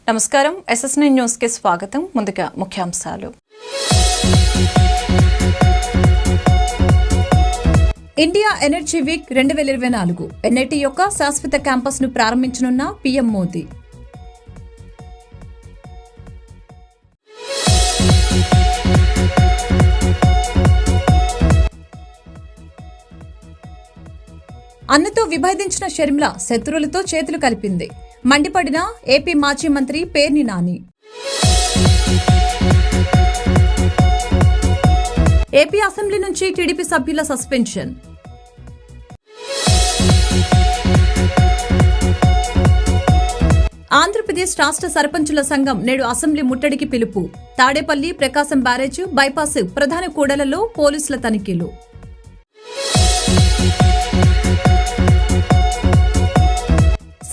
నమస్కారం ఎస్ఎస్9 న్యూస్ కి స్వాగతం. ముందుగా ముఖ్యాంశాలు. ఇండియా ఎనర్జీ వీక్ 2024 ఎన్ఐటీ యొక్క శాశ్వత క్యాంపస్ ను ప్రారంభించనున్న పీఎం మోదీ. అన్నతో విభేదించిన షర్మిల శత్రువులతో చేతులు కలిపింది. మండిపడిన ఏపీ మాజీ మంత్రి పేర్ని నాని. ఏపీ అసెంబ్లీ నుంచి టీడీపీ సభ్యుల సస్పెన్షన్. ఆంధ్రప్రదేశ్ రాష్ట్ర సర్పంచుల సంఘం నేడు అసెంబ్లీ ముట్టడికి పిలుపు. తాడేపల్లి, ప్రకాశం బ్యారేజ్, బైపాస్ ప్రధాన కూడళ్లలో పోలీసుల తనిఖీలు.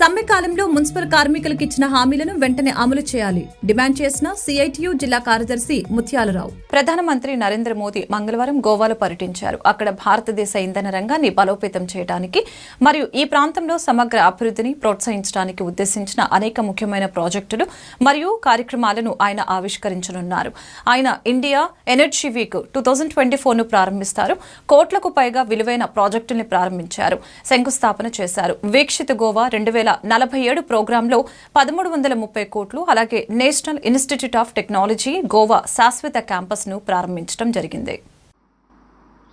సమ్మె కాలంలో మున్సిపల్ కార్మికులకు ఇచ్చిన హామీలను వెంటనే అమలు చేయాలి డిమాండ్ చేసిన సిఐటియు జిల్లా కార్యదర్శి ముత్యాలరావు. ప్రధానమంత్రి నరేంద్ర మోదీ మంగళవారం గోవాలో పర్యటించారు. అక్కడ భారతదేశ ఇంధన రంగాన్ని బలోపేతం చేయడానికి మరియు ఈ ప్రాంతంలో సమగ్ర అభివృద్ధిని ప్రోత్సహించడానికి ఉద్దేశించిన అనేక ముఖ్యమైన ప్రాజెక్టులు మరియు కార్యక్రమాలను ఆయన ఆవిష్కరించనున్నారు. ఆయన ఇండియా ఎనర్జీ వీక్ 2024ను ప్రారంభిస్తారు. కోట్లకు పైగా విలువైన ప్రాజెక్టుల్ని ప్రారంభించారు, శంకుస్థాపన చేశారు. వీక్షిత గోవా 2047 ప్రోగ్రాంలో 1330 కోట్లు, అలాగే national institute of technology Goa శాశ్వత క్యాంపస్ ను ప్రారంభించడం జరిగింది.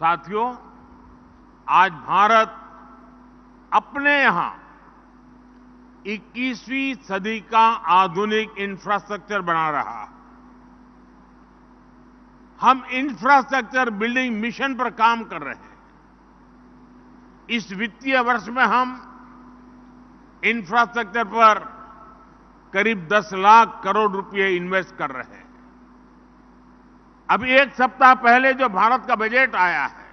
साथियों, आज भारत अपने यहां 21वीं सदी का आधुनिक इंफ्रास्ट्रक्चर बना रहा है. हम इंफ्रास्ट्रक्चर बिल्डिंग मिशन पर काम कर रहे हैं. इस वित्तीय वर्ष में हम इंफ्रास्ट्रक्चर पर करीब 10 लाख करोड़ रुपए इन्वेस्ट कर रहे हैं. अभी एक सप्ताह पहले जो भारत का बजट आया है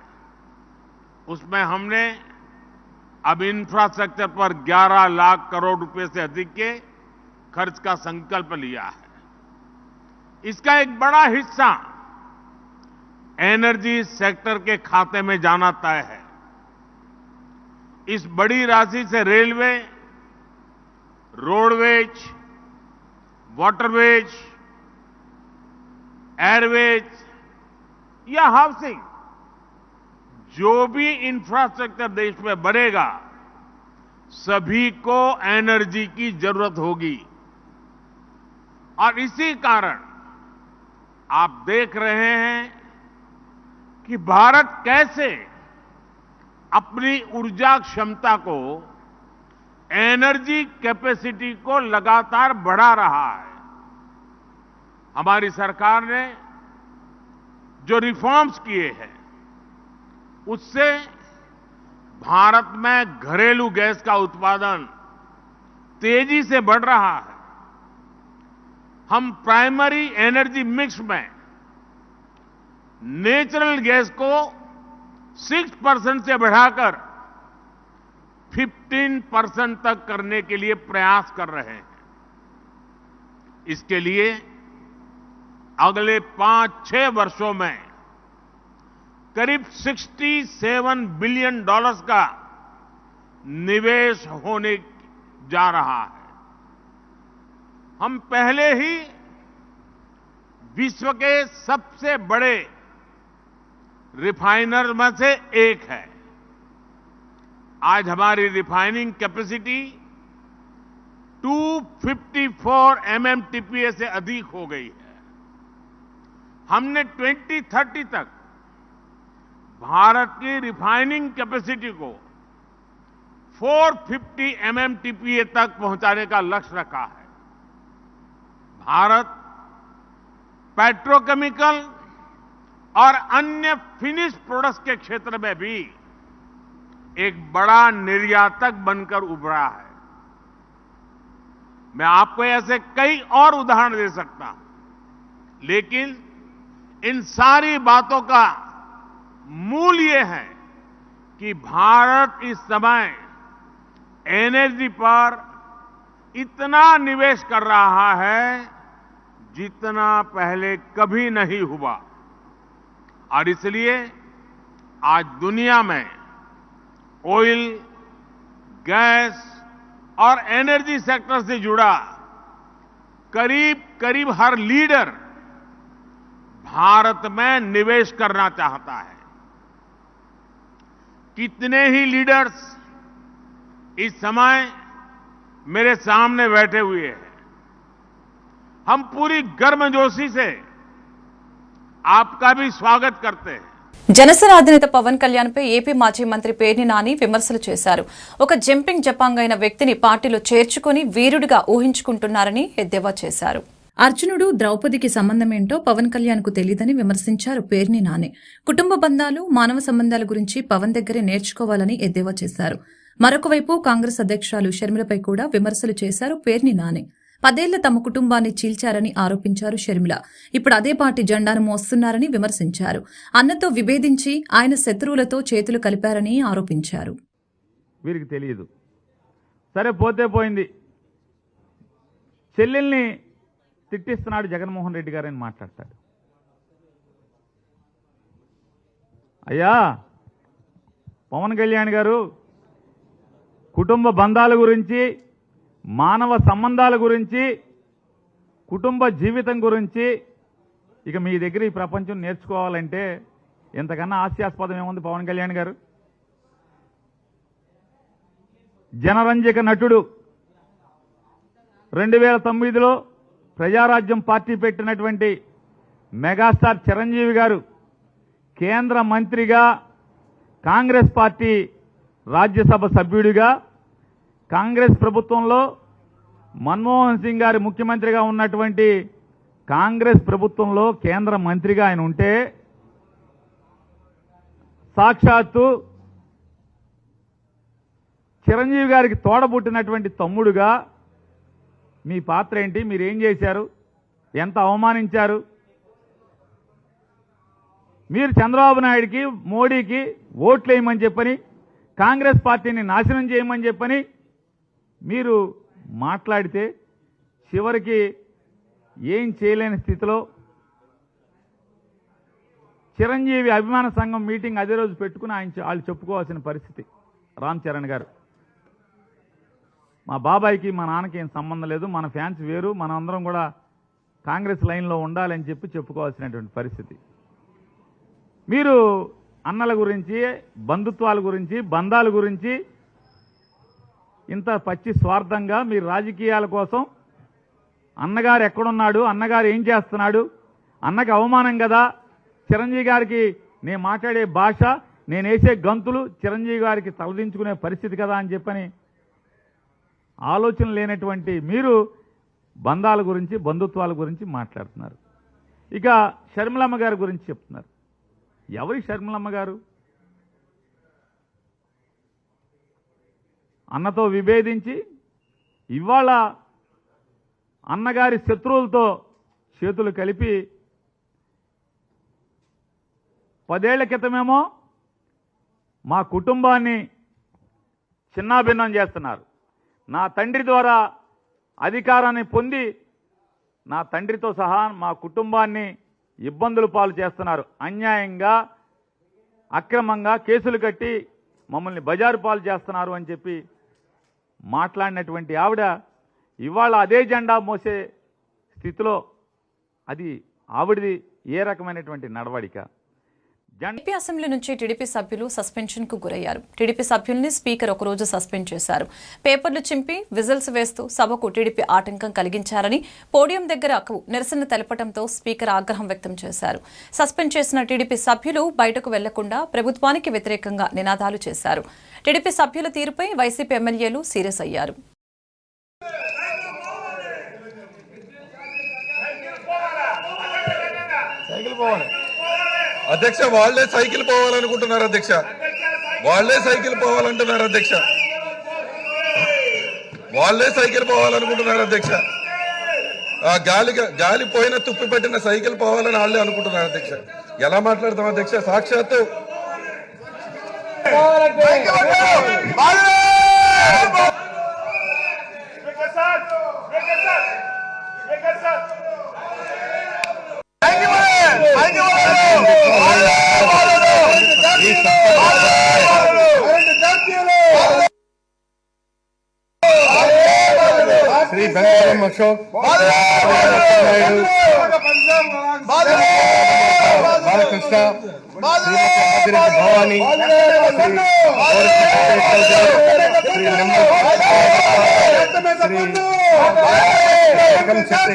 उसमें हमने अब इंफ्रास्ट्रक्चर पर 11 लाख करोड़ रुपए से अधिक के खर्च का संकल्प लिया है. इसका एक बड़ा हिस्सा एनर्जी सेक्टर के खाते में जाना तय है. इस बड़ी राशि से रेलवे, रोडवेज, वाटरवेज, एयरवेज या हाउसिंग, जो भी इंफ्रास्ट्रक्चर देश में बनेगा सभी को एनर्जी की जरूरत होगी. और इसी कारण आप देख रहे हैं कि भारत कैसे अपनी ऊर्जा क्षमता को, एनर्जी कैपेसिटी को लगातार बढ़ा रहा है. हमारी सरकार ने जो रिफॉर्म्स किए हैं उससे भारत में घरेलू गैस का उत्पादन तेजी से बढ़ रहा है. हम प्राइमरी एनर्जी मिक्स में नेचुरल गैस को 6% से बढ़ाकर 15% तक करने के लिए प्रयास कर रहे हैं. इसके लिए अगले 5-6 वर्षों में करीब $67 बिलियन का निवेश होने जा रहा है. हम पहले ही विश्व के सबसे बड़े रिफाइनर में से एक है. आज हमारी रिफाइनिंग कैपेसिटी 254 MMTPA से अधिक हो गई है. हमने 2030 तक भारत की रिफाइनिंग कैपेसिटी को 450 MMTPA तक पहुंचाने का लक्ष्य रखा है. भारत पेट्रोकेमिकल और अन्य फिनिश प्रोडक्ट्स के क्षेत्र में भी एक बड़ा निर्यातक बनकर उभरा है. मैं आपको ऐसे कई और उदाहरण दे सकता हूं, लेकिन इन सारी बातों का मूल ये है कि भारत इस समय एनर्जी पर इतना निवेश कर रहा है जितना पहले कभी नहीं हुआ. और इसलिए आज दुनिया में ऑयल, गैस और एनर्जी सेक्टर से जुड़ा करीब करीब हर लीडर भारत में निवेश करना चाहता है। कितने ही लीडर्स इस समय मेरे सामने बैठे हुए हैं। हम पूरी गर्मजोशी से आपका भी स्वागत करते हैं। జనసేన అధినేత పవన్ కళ్యాణ్ పై ఏపీ మాజీ మంత్రి పేర్ని నాని విమర్శలు చేశారు. ఒక జంపింగ్ జపాంగ్ అయిన వ్యక్తిని పార్టీలో చేర్చుకుని వీరుడిగా ఊహించుకుంటున్నారని ఎద్దేవా చేశారు. అర్జునుడు ద్రౌపదికి సంబంధమేంటో పవన్ కళ్యాణ్ కు తెలియదని విమర్శించారు పేర్ని నాని. కుటుంబ బంధాలు, మానవ సంబంధాల గురించి పవన్ దగ్గరే నేర్చుకోవాలని ఎద్దేవా చేశారు. మరొక వైపు కాంగ్రెస్ అధ్యక్షురాలు షర్మిలపై కూడా విమర్శలు చేశారు పేర్ని నాని. 10 ఏళ్ల తమ కుటుంబాన్ని చీల్చారని ఆరోపించారు షర్మిల. ఇప్పుడు అదే పార్టీ జెండాను మోస్తున్నారని విమర్శించారు. అన్నతో విభేదించి ఆయన శత్రువులతో చేతులు కలిపారని ఆరోపించారు. వీరికి తెలియదు, సరే పోతే పోయింది. చెల్లెల్ని తిట్టిస్తున్నాడు జగన్మోహన్ రెడ్డి గారని మాట్లాడతాడు. అయ్యా పవన్ కళ్యాణ్ గారు, కుటుంబ బంధాల గురించి, మానవ సంబంధాల గురించి, కుటుంబ జీవితం గురించి ఇక మీ దగ్గర ఈ ప్రపంచం నేర్చుకోవాలంటే ఎంతకన్నా హాస్యాస్పదం ఏముంది పవన్ కళ్యాణ్ గారు? జనరంజక నటుడు 2009లో ప్రజారాజ్యం పార్టీ పెట్టినటువంటి మెగాస్టార్ చిరంజీవి గారు కేంద్ర మంత్రిగా, కాంగ్రెస్ పార్టీ రాజ్యసభ సభ్యుడిగా, కాంగ్రెస్ ప్రభుత్వంలో మన్మోహన్ సింగ్ గారి ముఖ్యమంత్రిగా ఉన్నటువంటి కాంగ్రెస్ ప్రభుత్వంలో కేంద్ర మంత్రిగా ఆయన ఉంటే, సాక్షాత్తు చిరంజీవి గారికి తోడబుట్టినటువంటి తమ్ముడుగా మీ పాత్ర ఏంటి? మీరేం చేశారు? ఎంత అవమానించారు? మీరు చంద్రబాబు నాయుడికి, మోడీకి ఓట్లేయమని చెప్పని, కాంగ్రెస్ పార్టీని నాశనం చేయమని చెప్పని మీరు మాట్లాడితే చివరికి ఏం చేయలేని స్థితిలో చిరంజీవి అభిమాన సంఘం మీటింగ్ అదే రోజు పెట్టుకుని వాళ్ళు చెప్పుకోవాల్సిన పరిస్థితి. రామ్ చరణ్ గారు, మా బాబాయికి మా నాన్నకి ఏం సంబంధం లేదు, మన ఫ్యాన్స్ వేరు, మనం అందరం కూడా కాంగ్రెస్ లైన్లో ఉండాలని చెప్పుకోవాల్సినటువంటి పరిస్థితి. మీరు అన్నల గురించి, బంధుత్వాల గురించి, బంధాల గురించి ఇంత పచ్చి స్వార్థంగా మీరు రాజకీయాల కోసం అన్నగారు ఎక్కడున్నాడు, అన్నగారు ఏం చేస్తున్నాడు, అన్నకి అవమానం కదా, చిరంజీవి గారికి నేను మాట్లాడే భాష, నేను వేసే గంతులు చిరంజీవి గారికి తలదించుకునే పరిస్థితి కదా అని చెప్పని ఆలోచన లేనటువంటి మీరు బంధాల గురించి, బంధుత్వాల గురించి మాట్లాడుతున్నారు. ఇక షర్మిలమ్మ గారి గురించి చెప్తున్నారు. ఎవరి షర్మిలమ్మ గారు? అన్నతో విభేదించి ఇవాళ అన్నగారి శత్రువులతో చేతులు కలిపి 10 ఏళ్ల క్రితమేమో మా కుటుంబాన్ని చిన్నాభిన్నం చేస్తున్నారు, నా తండ్రి ద్వారా అధికారాన్ని పొంది నా తండ్రితో సహా మా కుటుంబాన్ని ఇబ్బందులు పాలు చేస్తున్నారు, అన్యాయంగా అక్రమంగా కేసులు కట్టి మమ్మల్ని బజారు పాలు చేస్తున్నారు అని చెప్పి మాట్లాడినటువంటి ఆవిడ ఇవాళ అదే జెండా మోసే స్థితిలో అది ఆవిడది ఏ రకమైనటువంటి నడవడిక? ఏపీ అసెంబ్లీ నుంచి టీడీపీ సభ్యులు సస్పెన్షన్ కు గురయ్యారు. టీడీపీ సభ్యుల్ని స్పీకర్ ఒకరోజు సస్పెండ్ చేశారు. పేపర్లు చింపి విజిల్స్ వేస్తూ సభకు టీడీపీ ఆటంకం కలిగించారని పోడియం దగ్గర నిరసన తెలపడంతో స్పీకర్ ఆగ్రహం వ్యక్తం చేశారు. సస్పెండ్ చేసిన టీడీపీ సభ్యులు బయటకు వెళ్లకుండా ప్రభుత్వానికి వ్యతిరేకంగా నినాదాలు చేశారు. టీడీపీ సభ్యుల తీరుపై వైసీపీ ఎమ్మెల్యేలు సీరియస్ అయ్యారు. అధ్యక్ష వాళ్లే సైకిల్ పోవాలనుకుంటున్నారు అధ్యక్ష, వాళ్లే సైకిల్ పోవాలంటున్నారు అధ్యక్ష, వాళ్లే సైకిల్ పోవాలనుకుంటున్నారు అధ్యక్ష. ఆ గాలి పోయిన తుప్పి పెట్టిన సైకిల్ పోవాలని వాళ్ళే అనుకుంటున్నారు అధ్యక్ష. ఎలా మాట్లాడతాం అధ్యక్ష? సాక్షాత్తు శ్రీ బెంగారం అశోక్ నాయుడు, బాలకృష్ణ, శ్రీమతి ఆదిరెడ్డి భవానీ, శ్రీ నెమ్మల్, శ్రీ జగన్ శెట్టి,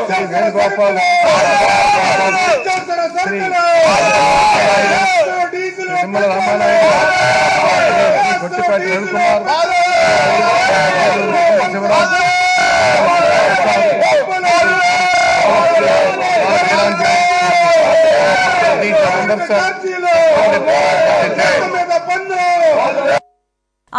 శ్రీ వేణుగోపాల్, శ్రీ నిమ్మల రామానాయుడు, గొట్టిపాటి రవికుమార్, శివరాజ్,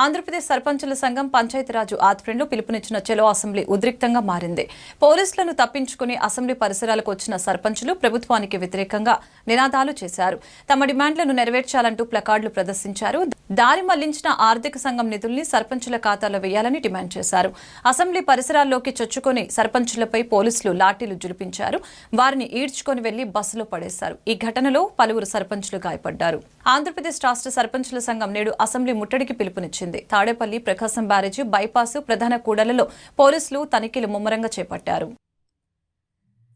ఆంధ్రప్రదేశ్ సర్పంచుల సంఘం పంచాయతీరాజ్ ఆధ్వర్యంలో పిలుపునిచ్చిన చెలో అసెంబ్లీ ఉద్రిక్తంగా మారింది. పోలీసులను తప్పించుకుని అసెంబ్లీ పరిసరాలకు వచ్చిన సర్పంచులు ప్రభుత్వానికి వ్యతిరేకంగా నినాదాలు చేశారు. తమ డిమాండ్లను నెరవేర్చాలంటూ ప్లకార్డులు ప్రదర్శించారు. దారి మళ్లించిన ఆర్థిక సంఘం నిధుల్ని సర్పంచుల ఖాతాలో వేయాలని డిమాండ్ చేశారు. అసెంబ్లీ పరిసరాల్లోకి చొచ్చుకొని సర్పంచులపై పోలీసులు లాఠీలు జులిపించారు. వారిని ఈడ్చుకొని వెళ్లి బస్సులో పడేశారు. ఈ ఘటనలో పలువురు సర్పంచులు గాయపడ్డారు. ఆంధ్రప్రదేశ్ రాష్ట్ర సర్పంచుల సంఘం నేడు అసెంబ్లీ ముట్టడికి పిలుపునిచ్చింది. తాడేపల్లి, ప్రకాశం బ్యారేజీ, బైపాసు, ప్రధాన కూడళ్లలో పోలీసులు తనిఖీలు ముమ్మరంగా చేపట్టారు.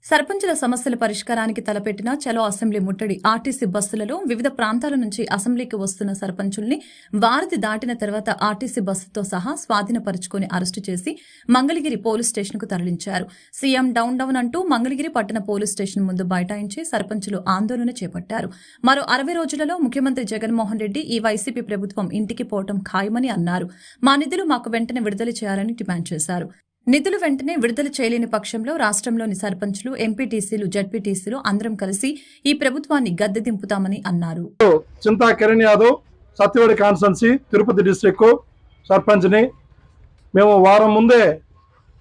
సర్పంచుల సమస్యల పరిష్కారానికి తలపెట్టిన చలో అసెంబ్లీ ముట్టడి. ఆర్టీసీ బస్సులలో వివిధ ప్రాంతాల నుంచి అసెంబ్లీకి వస్తున్న సర్పంచుల్ని వారధి దాటిన తర్వాత ఆర్టీసీ బస్సుతో సహా స్వాధీనపరుచుకుని అరెస్టు చేసి మంగళగిరి పోలీస్ స్టేషన్కు తరలించారు. సీఎం డౌన్ డౌన్ అంటూ మంగళగిరి పట్టణ పోలీస్ స్టేషన్ ముందు బైఠాయించి సర్పంచులు ఆందోళన చేపట్టారు. మరో 60 రోజులలో ముఖ్యమంత్రి జగన్మోహన్ రెడ్డి ఈ వైసీపీ ప్రభుత్వం ఇంటికి పోవటం ఖాయమని అన్నారు. మా నిధులు మాకు వెంటనే విడుదల చేయాలని డిమాండ్ చేశారు. నిధులు వెంటనే విడుదల చేయలేని పక్షంలో రాష్ట్రంలోని సర్పంచులు, ఎంపీటీసీలు, జడ్పీటీసీలు అందరం కలిసి ఈ ప్రభుత్వాన్ని గద్దె దింపుతామని అన్నారు. చింతా కిరణ్ యాదవ్, సత్యవేడి కాన్స్టెన్సీ, తిరుపతి డిస్టిక్ సర్పంచ్ని. మేము వారం ముందే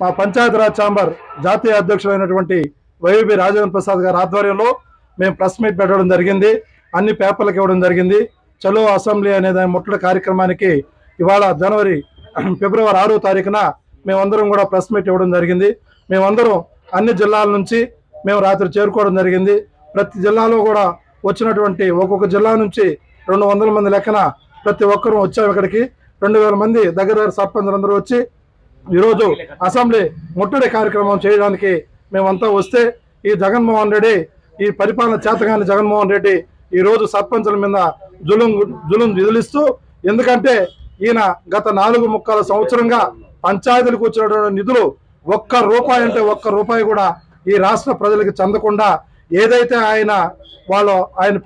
మా పంచాయతీరాజ్ ఛాంబర్ జాతీయ అధ్యక్షులైనటువంటి వైవి రాజేంద్ర ప్రసాద్ గారి ఆధ్వర్యంలో మేము ప్రెస్ మీట్ పెట్టడం జరిగింది. అన్ని పేపర్లకు ఇవ్వడం జరిగింది. చలో అసెంబ్లీ అనే ముట్టడి కార్యక్రమానికి ఇవాళ ఫిబ్రవరి 6వ తారీఖున మేమందరం కూడా ప్రెస్ మీట్ ఇవ్వడం జరిగింది. మేమందరం అన్ని జిల్లాల నుంచి మేము రాత్రి చేరుకోవడం జరిగింది. ప్రతి జిల్లాలో కూడా వచ్చినటువంటి ఒక్కొక్క జిల్లా నుంచి 200 మంది లెక్కన ప్రతి ఒక్కరూ వచ్చాము. ఇక్కడికి 2000 మంది దగ్గర సర్పంచులందరూ వచ్చి ఈరోజు అసెంబ్లీ ముట్టడి కార్యక్రమం చేయడానికి మేమంతా వస్తే ఈ జగన్మోహన్ రెడ్డి, ఈ పరిపాలన చేతగాని జగన్మోహన్ రెడ్డి ఈరోజు సర్పంచుల మీద జులుం విధులిస్తూ, ఎందుకంటే ఈయన గత 4.25 సంవత్సరంగా పంచాయతీలకు వచ్చినటువంటి నిధులు ₹1 అంటే ₹1 కూడా ఈ రాష్ట్ర ప్రజలకు చెందకుండా ఏదైతే ఆయన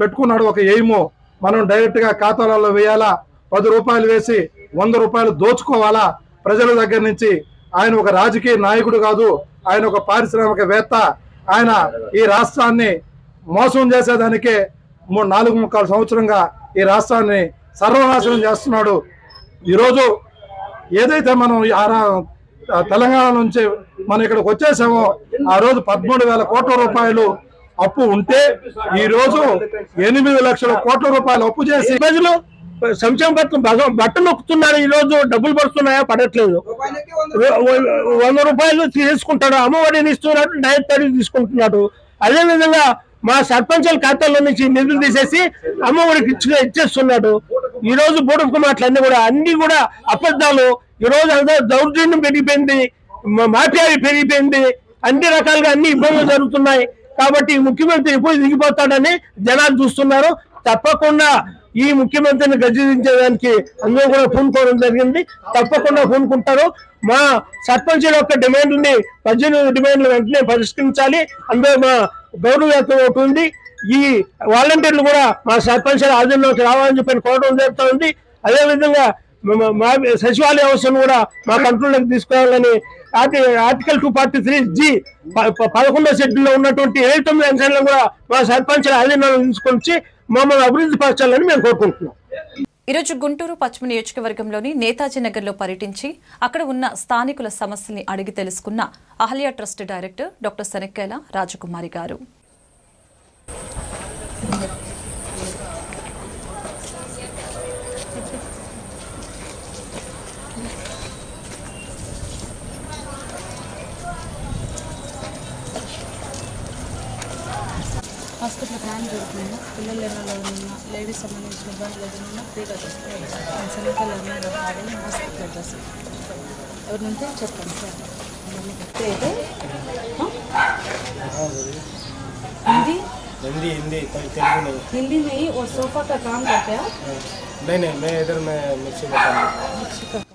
పెట్టుకున్నాడు ఒక ఎయిము, మనం డైరెక్ట్గా ఖాతాలలో వేయాలా, ₹10 వేసి ₹100 దోచుకోవాలా ప్రజల దగ్గర నుంచి. ఆయన ఒక రాజకీయ నాయకుడు కాదు, ఆయన ఒక పారిశ్రామికవేత్త. ఆయన ఈ రాష్ట్రాన్ని మోసం చేసేదానికే 4.25 సంవత్సరంగా ఈ రాష్ట్రాన్ని సర్వనాశనం చేస్తున్నాడు. ఈరోజు ఏదైతే మనం తెలంగాణ నుంచి మనం ఇక్కడికి వచ్చేసామో ఆ రోజు 13,000 కోట్ల రూపాయలు అప్పు ఉంటే ఈ రోజు 8 లక్షల కోట్ల రూపాయలు అప్పు చేసి ప్రజలు సంక్షేమ పథకం బట్టలు నొక్కుతున్నారు. ఈ రోజు డబ్బులు పడుతున్నాయా? పడట్లేదు. ₹100 తీసుకుంటాడు, అమ్మఒడిని ఇస్తున్నాడు, డైరెక్ట్ తడి తీసుకుంటున్నాడు. అదేవిధంగా మా సర్పంచుల ఖాతాలో నుంచి నిధులు తీసేసి అమ్మఒడికి ఇచ్చేస్తున్నాడు. ఈ రోజు బూడపు మాటలు అన్ని కూడా అబద్ధాలు. ఈ రోజు అందరూ దౌర్జన్యం పెరిగిపోయింది, మాఫియా పెరిగిపోయింది, అన్ని రకాలుగా అన్ని ఇబ్బందులు జరుగుతున్నాయి. కాబట్టి ముఖ్యమంత్రి ఎప్పుడు దిగిపోతాడని జనాలు చూస్తున్నారు. తప్పకుండా ఈ ముఖ్యమంత్రిని గర్జించడానికి అందరూ కూడా పూనుకోవడం జరిగింది. తప్పకుండా పూనుకుంటారు. మా సర్పంచుల యొక్క డిమాండ్ని 18 డిమాండ్లు వెంటనే పరిష్కరించాలి. అందులో మా గౌరవవేత్తం ఒకటి ఉంది. ఈ వాలంటీర్లు కూడా మా సర్పంచుల ఆధీనంలోకి రావాలని చెప్పి కోరడం జరుగుతూ ఉంది. అదేవిధంగా మా సచివాలయ వ్యవస్థను కూడా మా కంట్రోల్లోకి తీసుకురావాలని ఆర్టికల్ 243G 11వ షెడ్యూల్లో ఉన్నటువంటి 79 అంశాలను కూడా మా సర్పంచుల ఆధీనంలో తీసుకొచ్చి మమ్మల్ని అభివృద్ధి పరచాలని మేము కోరుకుంటున్నాం. ఈరోజు గుంటూరు పశ్చిమ నియోజకవర్గంలోని నేతాజీ నగర్లో పర్యటించి అక్కడ ఉన్న స్థానికుల సమస్యల్ని అడిగి తెలుసుకున్న అహల్య ట్రస్ట్ డైరెక్టర్ డాక్టర్ శనక్కాయల రాజకుమారి గారు. హాస్పిటల్ ప్లాన్ దొరుకుతుందా పిల్లలు ఏమైనా ఉన్నా లేడీస్ సంబంధించిన ఇబ్బందులు ఏదైనా ఫ్రీగా చూస్తాయి సెంట్రల్ కావాలి హాస్పిటల్ అడ్రస్ ఎవరి ఉంటే చెప్పండి సార్ हिंदी हिंदी हिंदी तेलुगु नहीं हिंदी नहीं और सोफा का काम करते हैं नहीं मैं इधर मैं मिक्सी का काम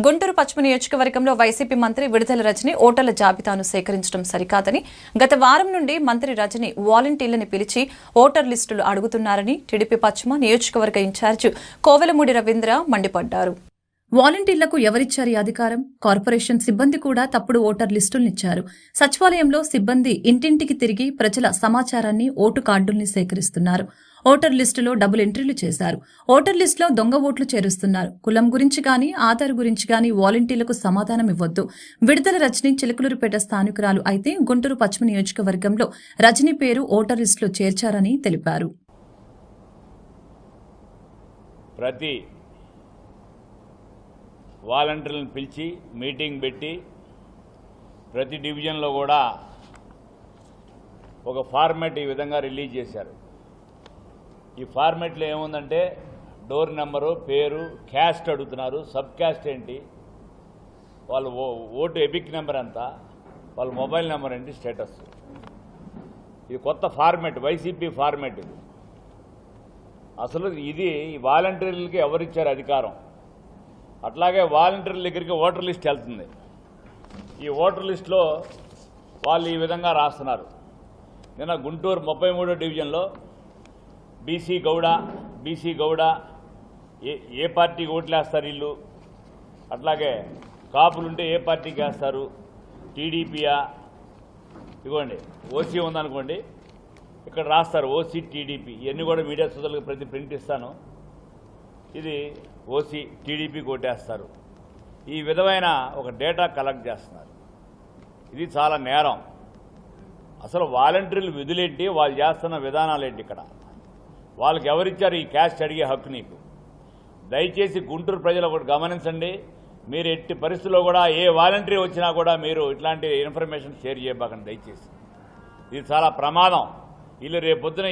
గుంటూరు పశ్చిమ నియోజకవర్గంలో వైసీపీ మంత్రి విడుదల రజని ఓటర్ల జాబితాను సేకరించడం సరికాదని గత వారం నుండి మంత్రి రజని వాలంటీర్లను పిలిచి ఓటర్ లిస్టులు అడుగుతున్నారని టీడీపీ పశ్చిమ నియోజకవర్గ ఇన్ఛార్జ్ కోవెలమూడి రవీంద్ర మండిపడ్డారు. వాలంటీర్లకు ఎవరిచ్చారు అధికారం? కార్పొరేషన్ సిబ్బంది కూడా తప్పుడు ఓటర్ లిస్టులనిచ్చారు. సచివాలయంలో సిబ్బంది ఇంటింటికి తిరిగి ప్రజల సమాచారాన్ని ఓటు కార్డుల్ని సేకరిస్తున్నారు. ఓటర్ లిస్టులో డబుల్ ఎంట్రీలు చేశారు. ఓటర్ లిస్టులో దొంగ ఓట్లు చేరుస్తున్నారు. కులం గురించి గాని ఆధార్ గురించి గాని వాలంటీర్లకు సమాధానం ఇవ్వొద్దు. విడుదల రజని చిలుకలూరుపేట స్థానికురాలు అయితే గుంటూరు పశ్చిమ నియోజకవర్గంలో రజని పేరు ఓటర్ లిస్టులో చేర్చారని తెలిపారు. ప్రతి వాలంటీర్లను పిలిచి మీటింగ్ పెట్టి ప్రతి డివిజన్లో కూడా ఒక ఫార్మాట్ ఈ విధంగా రిలీజ్ చేశారు. ఈ ఫార్మాట్లో ఏముందంటే డోర్ నెంబరు, పేరు, క్యాస్ట్ అడుగుతున్నారు. సబ్ క్యాస్ట్ ఏంటి, వాళ్ళు ఓటు ఎపిక్ నెంబర్ ఎంత, వాళ్ళ మొబైల్ నెంబర్ ఏంటి, స్టేటస్. ఇది కొత్త ఫార్మాట్, వైసీపీ ఫార్మాట్ ఇది. అసలు ఇది వాలంటీర్లకి ఎవరిచ్చారు అధికారం? అట్లాగే వాలంటీర్ల దగ్గరికి ఓటర్ లిస్ట్ వెళ్తుంది. ఈ ఓటర్ లిస్టులో వాళ్ళు ఈ విధంగా రాస్తున్నారు. నిన్న గుంటూరు 33వ డివిజన్లో బీసీ గౌడ ఏ పార్టీకి ఓట్లు వేస్తారు వీళ్ళు, అట్లాగే కాపులుంటే ఏ పార్టీకి వేస్తారు, టీడీపీయా, ఇవ్వండి ఓసీ ఉందనుకోండి ఇక్కడ రాస్తారు ఓసీ టీడీపీ. ఇవన్నీ కూడా మీడియా సోదరులకు ప్రతి ప్రింట్ ఇస్తాను. ఇది ఓసీ టీడీపీ కొట్టేస్తారు. ఈ విధమైన ఒక డేటా కలెక్ట్ చేస్తున్నారు. ఇది చాలా నేరం. అసలు వాలంటీర్లు విధులేంటి, వాళ్ళు చేస్తున్న విధానాలు ఏంటి, ఇక్కడ వాళ్ళకి ఎవరిచ్చారు ఈ క్యాస్ట్ అడిగే హక్కు నీకు? దయచేసి గుంటూరు ప్రజలు ఒకటి గమనించండి. మీరు ఎట్టి పరిస్థితుల్లో కూడా ఏ వాలంటీర్ వచ్చినా కూడా మీరు ఇట్లాంటి ఇన్ఫర్మేషన్ షేర్ చేయబాకండి దయచేసి. ఇది చాలా ప్రమాదం. వీళ్ళు రేపొద్దున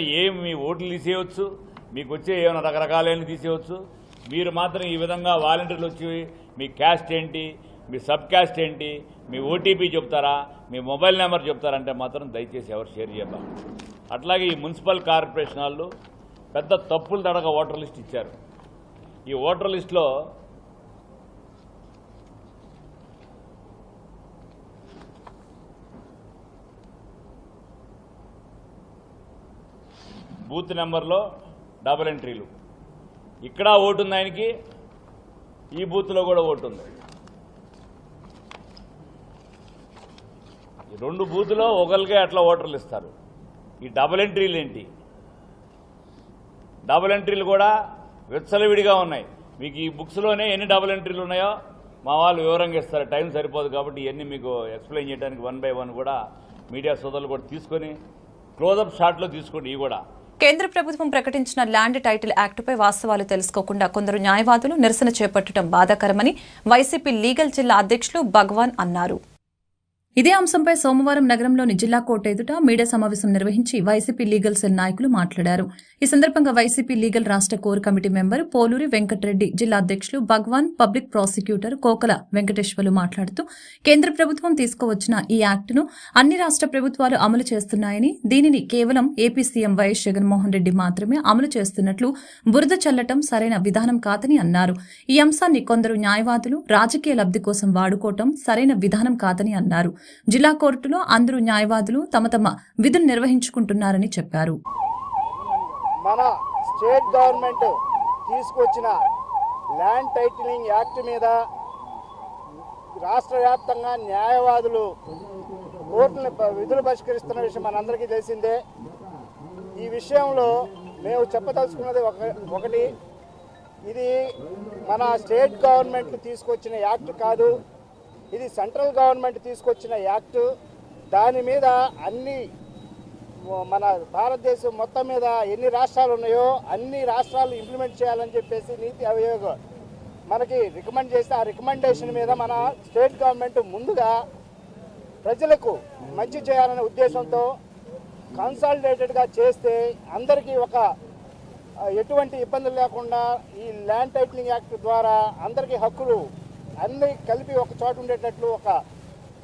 మీ ఓట్లు తీసేయవచ్చు, మీకు వచ్చే ఏమైనా రకరకాలైన తీసేయవచ్చు. మీరు మాత్రం ఈ విధంగా వాలంటీర్లు వచ్చి మీ క్యాస్ట్ ఏంటి, మీ సబ్ క్యాస్ట్ ఏంటి, మీ ఓటీపీ చెప్తారా, మీ మొబైల్ నెంబర్ చెప్తారంటే మాత్రం దయచేసి ఎవరు షేర్ చేయబాక. అట్లాగే ఈ మున్సిపల్ కార్పొరేషన్ వాళ్ళు పెద్ద తప్పులు తడక ఓటర్ లిస్ట్ ఇచ్చారు. ఈ ఓటర్ లిస్టులో బూత్ నెంబర్లో డబుల్ ఎంట్రీలు. ఇక్కడ ఓటు ఉంది ఆయనకి, ఈ బూత్లో కూడా ఓటు ఉంది. ఈ 2 బూత్లో ఒకరికే అట్లా ఓటర్లు ఇస్తారు. ఈ డబుల్ ఎంట్రీలు ఏంటి? డబుల్ ఎంట్రీలు కూడా విచ్చలవిడిగా ఉన్నాయి. మీకు ఈ బుక్స్లోనే ఎన్ని డబుల్ ఎంట్రీలు ఉన్నాయో మా వాళ్ళు వివరంగా ఇస్తారు. టైం సరిపోదు కాబట్టి ఇవన్నీ మీకు ఎక్స్ప్లెయిన్ చేయడానికి 1 by 1 కూడా మీడియా సోదరులు కూడా తీసుకొని క్లోజప్ షాట్లో తీసుకోండి. ఇవి కూడా కేంద్ర ప్రభుత్వం ప్రకటించిన ల్యాండ్ టైటిల్ యాక్టుపై వాస్తవాలు తెలుసుకోకుండా కొందరు న్యాయవాదులు నిరసన చేపట్టడం బాధాకరమని వైసీపీ లీగల్ జిల్లా అధ్యక్షులు భగవాన్ అన్నారు. ఇదే అంశంపై సోమవారం నగరంలోని జిల్లా కోర్టు ఎదుట మీడియా సమావేశం నిర్వహించి వైసీపీ లీగల్ సెల్ నాయకులు మాట్లాడారు. ఈ సందర్భంగా వైసీపీ లీగల్ రాష్ట్ర core committee member Poluri Venkatareddy, జిల్లా అధ్యక్షులు భగవాన్, పబ్లిక్ ప్రాసిక్యూటర్ కోకల వెంకటేశ్వర్లు మాట్లాడుతూ కేంద్ర ప్రభుత్వం తీసుకువచ్చిన ఈ యాక్టును అన్ని రాష్ట్ర ప్రభుత్వాలు అమలు చేస్తున్నాయని, దీనిని కేవలం AP CM YS Jaganmohan Reddy మాత్రమే అమలు చేస్తున్నట్లు బురద చల్లటం సరైన విధానం కాదని అన్నారు. ఈ అంశాన్ని కొందరు న్యాయవాదులు రాజకీయ లబ్ధి కోసం వాడుకోవటం సరైన విధానం కాదని అన్నారు. జిల్లా కోర్టులో అందరూ న్యాయవాదులు తమ తమ విధులు నిర్వహించుకుంటున్నారని చెప్పారు. మన స్టేట్ గవర్నమెంట్ తీసుకొచ్చిన ల్యాండ్ టైటిలింగ్ యాక్ట్ మీద రాష్ట్ర వ్యాప్తంగా న్యాయవాదులు కోర్టుని విధులు పరిష్కరిస్తున్న విషయం మనందరికీ తెలిసిందే. ఈ విషయంలో మేము చెప్పదలుచుకున్నది ఒకటి, ఇది మన స్టేట్ గవర్నమెంట్ తీసుకొచ్చిన యాక్ట్ కాదు, ఇది సెంట్రల్ గవర్నమెంట్ తీసుకొచ్చిన యాక్టు. దాని మీద అన్ని మన భారతదేశం మొత్తం మీద ఎన్ని రాష్ట్రాలు ఉన్నాయో అన్ని రాష్ట్రాలు ఇంప్లిమెంట్ చేయాలని చెప్పేసి నీతి ఆయోగ్ మనకి రికమెండ్ చేస్తే ఆ రికమెండేషన్ మీద మన స్టేట్ గవర్నమెంట్ ముందుగా ప్రజలకు మంచి చేయాలనే ఉద్దేశంతో కన్సాలిడేటెడ్గా చేస్తే అందరికీ ఒక ఎటువంటి ఇబ్బందులు లేకుండా ఈ ల్యాండ్ టైటిలింగ్ యాక్ట్ ద్వారా అందరికీ హక్కులు అన్నీ కలిపి ఒక చోట ఉండేటట్లు ఒక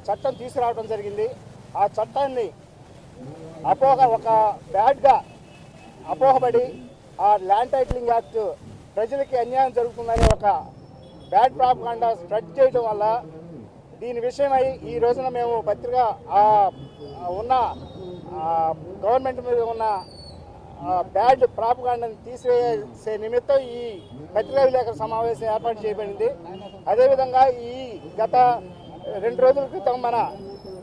చట్టం తీసుకురావడం జరిగింది. ఆ చట్టాన్ని ఒక బ్యాడ్గా అపోహపడి ఆ ల్యాండ్ టైటిలింగ్ యాక్ట్ ప్రజలకి అన్యాయం జరుగుతుందని ఒక బ్యాడ్ ప్రాపగాండా స్ప్రెడ్ చేయడం వల్ల దీని విషయమై ఈ రోజున మేము పత్రిక ఉన్న గవర్నమెంట్ మీద ఉన్న బ్యాడ్ ప్రాపగాండాని తీసివేసే నిమిత్తం ఈ పత్రికా విలేకరుల సమావేశం ఏర్పాటు చేయబడింది. అదేవిధంగా ఈ గత 2 రోజుల క్రితం మన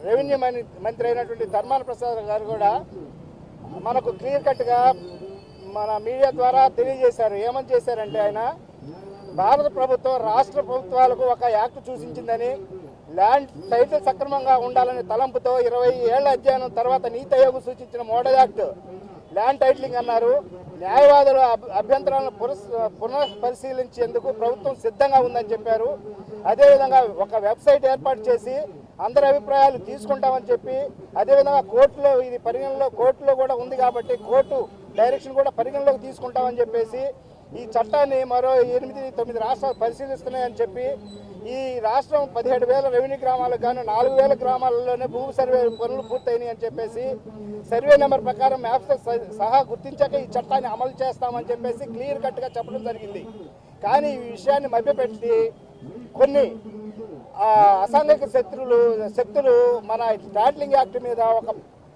రెవెన్యూ మంత్రి అయినటువంటి ధర్మాన ప్రసాద్ గారు కూడా మనకు క్లియర్ కట్గా మన మీడియా ద్వారా తెలియజేశారు. ఏమని చేశారంటే ఆయన భారత ప్రభుత్వం రాష్ట్ర ప్రభుత్వాలకు ఒక యాక్ట్ సూచించిందని, ల్యాండ్ టైటిల్ సక్రమంగా ఉండాలనే తలంపుతో 20 ఏళ్ల అధ్యయనం తర్వాత నీతి ఆయోగ్ సూచించిన మోడల్ యాక్ట్ ల్యాండ్ టైటిలింగ్ అన్నారు. న్యాయవాదుల అభ్యంతరాలను పునః పరిశీలించేందుకు ప్రభుత్వం సిద్ధంగా ఉందని చెప్పారు. అదేవిధంగా ఒక వెబ్సైట్ ఏర్పాటు చేసి అందరి అభిప్రాయాలు తీసుకుంటామని చెప్పి, అదేవిధంగా కోర్టులో ఇది పరిగణలో కోర్టులో కూడా ఉంది కాబట్టి కోర్టు డైరెక్షన్ కూడా పరిగణలోకి తీసుకుంటామని చెప్పేసి ఈ చట్టాన్ని మరో 8-9 రాష్ట్రాలు పరిశీలిస్తున్నాయని చెప్పి ఈ రాష్ట్రం 17,000 రెవెన్యూ గ్రామాలకు గాను 4,000 గ్రామాలలోనే భూ సర్వే పనులు పూర్తయినాయి అని చెప్పేసి సర్వే నెంబర్ ప్రకారం మ్యాప్స్ సహా గుర్తించాక ఈ చట్టాన్ని అమలు చేస్తామని చెప్పేసి క్లియర్ కట్గా చెప్పడం జరిగింది. కానీ ఈ విషయాన్ని మభ్యపెట్టి కొన్ని అసాంఘిక శక్తులు మన టైటిలింగ్ యాక్ట్ మీద ఒక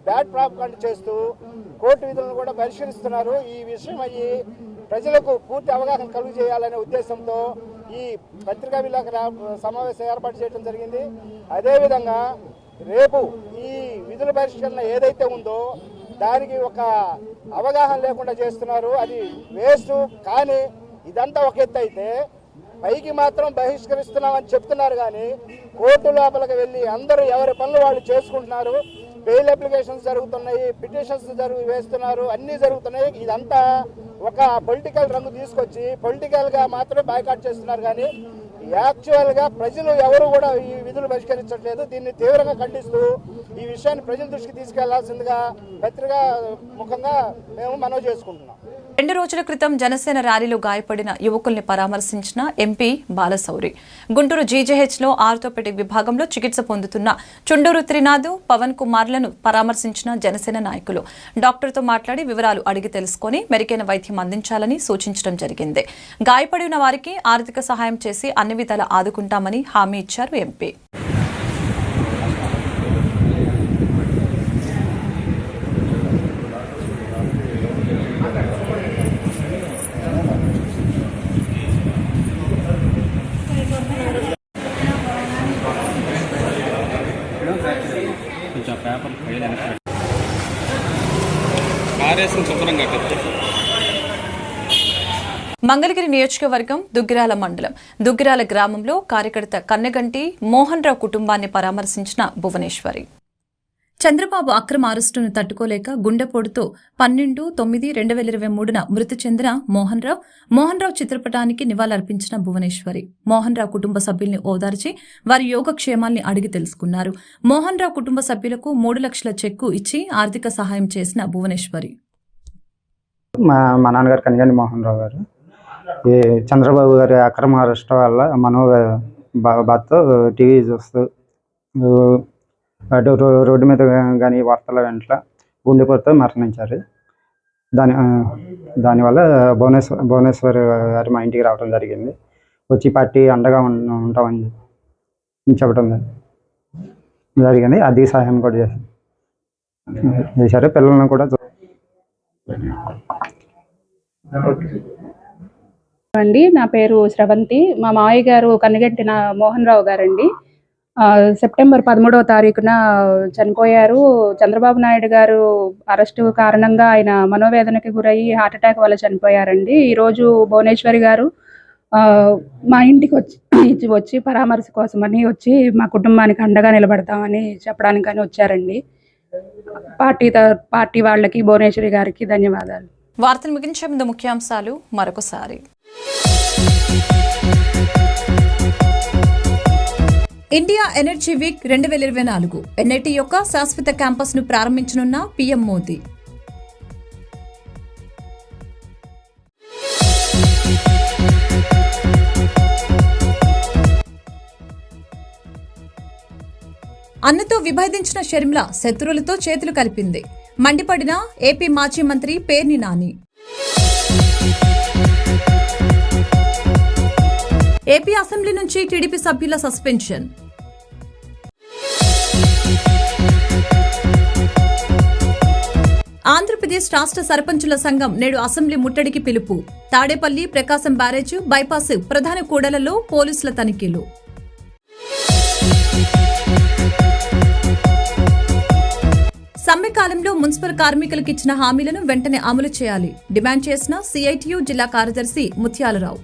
బ్యాడ్ ప్రాపగాండా చేస్తూ కోర్టు విధులను కూడా పరిష్కరిస్తున్నారు. ఈ విషయం అయ్యి ప్రజలకు పూర్తి అవగాహన కలుగు చేయాలనే ఉద్దేశంతో ఈ పత్రికా విలేకరుల సమావేశం ఏర్పాటు చేయడం జరిగింది. అదేవిధంగా రేపు ఈ విధుల పరిష్కరణ ఏదైతే ఉందో దానికి ఒక అవగాహన లేకుండా చేస్తున్నారు. అది వేస్ట్. కానీ ఇదంతా ఒక ఎత్తు అయితే పైకి మాత్రం బహిష్కరిస్తున్నామని చెప్తున్నారు, కానీ కోర్టు లోపలికి వెళ్ళి అందరూ ఎవరి పనులు వాళ్ళు చేసుకుంటున్నారు. బెయిల్ అప్లికేషన్స్ జరుగుతున్నాయి, పిటిషన్స్ వేస్తున్నారు, అన్నీ జరుగుతున్నాయి. ఇదంతా ఒక పొలిటికల్ రంగు తీసుకొచ్చి పొలిటికల్గా మాత్రమే బాయ్కాట్ చేస్తున్నారు, కానీ యాక్చువల్గా ప్రజలు ఎవరు కూడా ఈ విధులు బహిష్కరించట్లేదు. దీన్ని తీవ్రంగా ఖండిస్తూ ఈ విషయాన్ని ప్రజల దృష్టికి తీసుకెళ్లాల్సిందిగా పత్రికా ముఖంగా మేము మనవి చేసుకుంటున్నాం. 2 రోజుల క్రితం జనసేన ర్యాలీలో గాయపడిన యువకుల్ని పరామర్శించిన ఎంపీ బాలశౌరి. గుంటూరు జీజీహెచ్లో ఆర్థోపెడిక్ విభాగంలో చికిత్స పొందుతున్న చుండూరు త్రినాథ్, పవన్ కుమార్లను పరామర్శించిన జనసేన నాయకులు డాక్టర్తో మాట్లాడి వివరాలు అడిగి తెలుసుకుని మెరుగైన వైద్యం అందించాలని సూచించడం జరిగింది. గాయపడిన వారికి ఆర్థిక సహాయం చేసి అన్ని విధాలా ఆదుకుంటామని హామీ ఇచ్చారు ఎంపీ. మంగళగిరి నియోజకవర్గం దుగ్గిరాల మండలం దుగ్గిరాల గ్రామంలో కార్యకర్త కన్నెగంటి మోహన్ రావు కుటుంబాన్ని పరామర్శించిన భువనేశ్వరి. చంద్రబాబు అక్రమ అరెస్టును తట్టుకోలేక గుండెపోటుతో 12/9/2023న మృతి చెందిన మోహన్ రావు చిత్రపటానికి నివాళులర్పించిన భువనేశ్వరి. మోహన్ రావు కుటుంబ సభ్యుల్ని ఓదార్చి వారి యోగక్షేమాల్ని అడిగి తెలుసుకున్నారు. మోహన్ రావు కుటుంబ సభ్యులకు 3 లక్షల చెక్కు ఇచ్చి ఆర్థిక సహాయం చేసిన భువనేశ్వరి. మా నాన్నగారు కనిగండి మోహన్ రావు గారు ఈ చంద్రబాబు గారి అక్రమ అరెస్ట్ వల్ల బాధతో టీవీ చూస్తూ అటు రోడ్డు మీద కానీ వార్తల వెంట గుండెపోటుతో మరణించారు. దానివల్ల భువనేశ్వర్ గారు మా ఇంటికి రావడం జరిగింది. వచ్చి పార్టీ అండగా ఉంటామని చెప్పడం జరిగింది. ఆర్థిక సహాయం కూడా చేశారు. పిల్లలను కూడా అండి. నా పేరు శ్రవంతి. మా మావయ్య గారు కన్నగంటి మోహన్ రావు గారండి. సెప్టెంబర్ 13వ తారీఖున చనిపోయారు. చంద్రబాబు నాయుడు గారు అరెస్టు కారణంగా ఆయన మనోవేదనకి గురయ్యి హార్ట్అటాక్ వల్ల చనిపోయారండి. ఈరోజు భువనేశ్వరి గారు మా ఇంటికి వచ్చి పరామర్శ కోసమని వచ్చి మా కుటుంబానికి అండగా నిలబడతామని చెప్పడానికని వచ్చారండి. పార్టీ వాళ్ళకి భువనేశ్వరి గారికి ధన్యవాదాలు. వార్తలు ముగించే ముందు ముఖ్యాంశాలు మరొకసారి. ఇండియా ఎనర్జీ వీక్ 2024 ఎన్ఐటి యొక్క శాశ్వత క్యాంపస్ ను ప్రారంభించనున్న పీఎం మోదీ. అన్నతో విభేదించిన షర్మిల శత్రువులతో చేతులు కలిపింది. మండిపడిన ఏపీ మాజీ మంత్రి పేర్ని నాని. ఏపీ అసెంబ్లీ నుంచి టీడీపీ సభ్యుల సస్పెన్షన్. ఆంధ్రప్రదేశ్ రాష్ట్ర సర్పంచుల సంఘం నేడు అసెంబ్లీ ముట్టడికి పిలుపు. తాడేపల్లి, ప్రకాశం బ్యారేజ్, బైపాస్ ప్రధాన కూడళ్లలో పోలీసుల తనిఖీలు. సమ్మె కాలంలో మున్సిపల్ కార్మికులకు ఇచ్చిన హామీలను వెంటనే అమలు చేయాలి. డిమాండ్ చేసిన సిఐటియు జిల్లా కార్యదర్శి ముత్యాలరావు.